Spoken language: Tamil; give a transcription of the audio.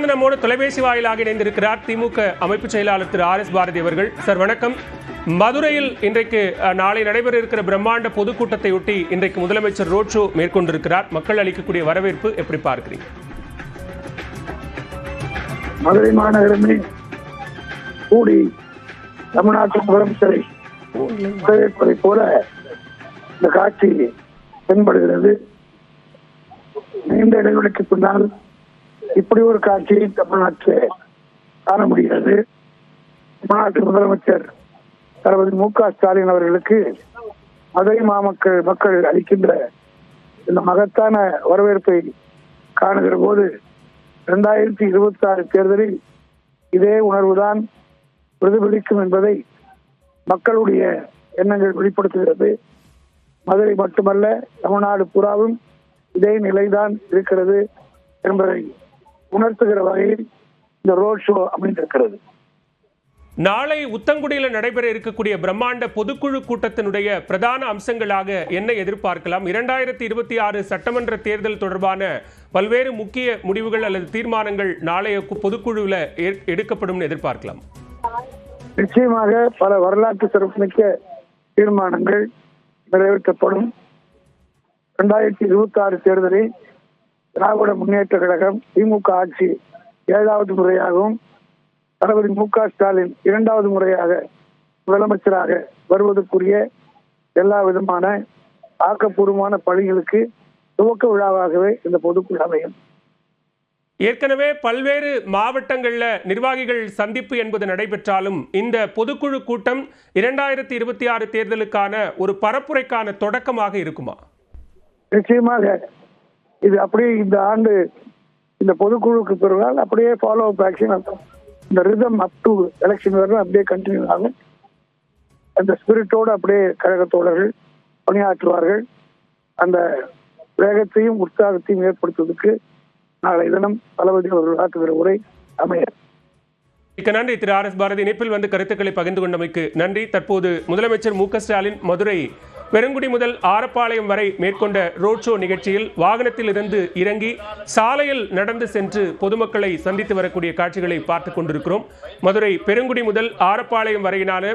தொடர்ந்து நம்மோடு தொலைபேசி வாயிலாக இணைந்திருக்கிறார் திமுக அமைப்பு செயலாளர் திரு ஆர் எஸ் பாரதி அவர்கள். சார் வணக்கம். மதுரையில் இன்றைக்கு நாளை நடைபெற இருக்கிற பிரம்மாண்ட பொதுக்கூட்டத்தை ஒட்டி இன்றைக்கு முதலமைச்சர் ரோட் ஷோ மேற்கொண்டிருக்கிறார். மக்கள் அளிக்கக்கூடிய வரவேற்பு எப்படி பார்க்கிறீங்க? மதுரை மாநகரமே கூடி தமிழ்நாட்டு முதலமைச்சரை வரவேற்பதை போல இந்த காட்சி தென்படுகிறது. நீண்ட இடைவெளிக்கு பின்னால் இப்படி ஒரு காட்சியை தமிழ்நாட்டில் காண முடிகிறது. தமிழ்நாட்டு முதலமைச்சர் தளபதி மு.க. ஸ்டாலின் அவர்களுக்கு மதுரை மக்கள் அளிக்கின்ற இந்த மகத்தான வரவேற்பை காணுகிற போது 2026 தேர்தலில் இதே உணர்வுதான் பிரதிபலிக்கும் என்பதை மக்களுடைய எண்ணங்கள் வெளிப்படுத்துகிறது. மதுரை மட்டுமல்ல, தமிழ்நாடு பூராவும் இதே நிலைதான் இருக்கிறது என்பதை உணர்த்துகிற வகையில் இந்த ரோட் ஷோ அமைந்திருக்கிறது. நாளை உத்தங்குடியில் நடைபெற இருக்கக்கூடிய பிரம்மாண்ட பொதுக்குழு கூட்டத்தினுடைய பிரதான அம்சங்களாக என்ன எதிர்பார்க்கலாம்? 2026 சட்டமன்ற தேர்தல் தொடர்பான பல்வேறு முக்கிய முடிவுகள் அல்லது தீர்மானங்கள் நாளைய பொதுக்குழுவில் எடுக்கப்படும் எதிர்பார்க்கலாம். நிச்சயமாக பல வரலாற்று சிறப்புமிக்க தீர்மானங்கள் நிறைவேற்றப்படும். 2026 தேர்தலில் திராவிட முன்னேற்ற கழகம் திமுக ஆட்சி 7வது முறையாகவும் தளபதி மு.க. ஸ்டாலின் 2வது முறையாக முதலமைச்சராக வருவதற்குரிய எல்லா விதமான ஆக்கப்பூர்வமான பணிகளுக்கு துவக்க விழாவாகவே இந்த பொதுக்குழு அமையும். ஏற்கனவே பல்வேறு மாவட்டங்கள்ல நிர்வாகிகள் சந்திப்பு என்பது நடைபெற்றாலும் இந்த பொதுக்குழு கூட்டம் 2026 தேர்தலுக்கான ஒரு பரப்புரைக்கான தொடக்கமாக இருக்குமா? நிச்சயமாக இது அப்படியே இந்த ஆண்டு இந்த பொதுக்குழுக்கு பிறகு அப்படியே ஃபாலோ அப் ஆக்ஷன் இந்த ரிதம் அப் டு எலெக்ஷன் வரை அப்படியே கண்டினியூ ஆகும். அந்த ஸ்பிரிட்டோடு அப்படியே கழக தோழர்கள் பணியாற்றுவார்கள். அந்த வேகத்தையும் உற்சாகத்தையும் ஏற்படுத்துவதற்கு நாளை தினம் தளபதி அவர்கள் ஆற்றுகிற உரை அமைய. நன்றி திரு ஆர் எஸ் பாரதி. இணைப்பில் வந்து கருத்துக்களை பகிர்ந்து கொண்டமைக்கு நன்றி. தற்போது முதலமைச்சர் மு.க. ஸ்டாலின் மதுரை பெருங்குடி முதல் ஆரப்பாளையம் வரை மேற்கொண்ட ரோட் ஷோ நிகழ்ச்சியில் வாகனத்தில் இருந்து இறங்கி சாலையில் நடந்து சென்று பொதுமக்களை சந்தித்து வரக்கூடிய காட்சிகளை பார்த்துக் கொண்டிருக்கிறோம். மதுரை பெருங்குடி முதல் ஆரப்பாளையம் வரையிலான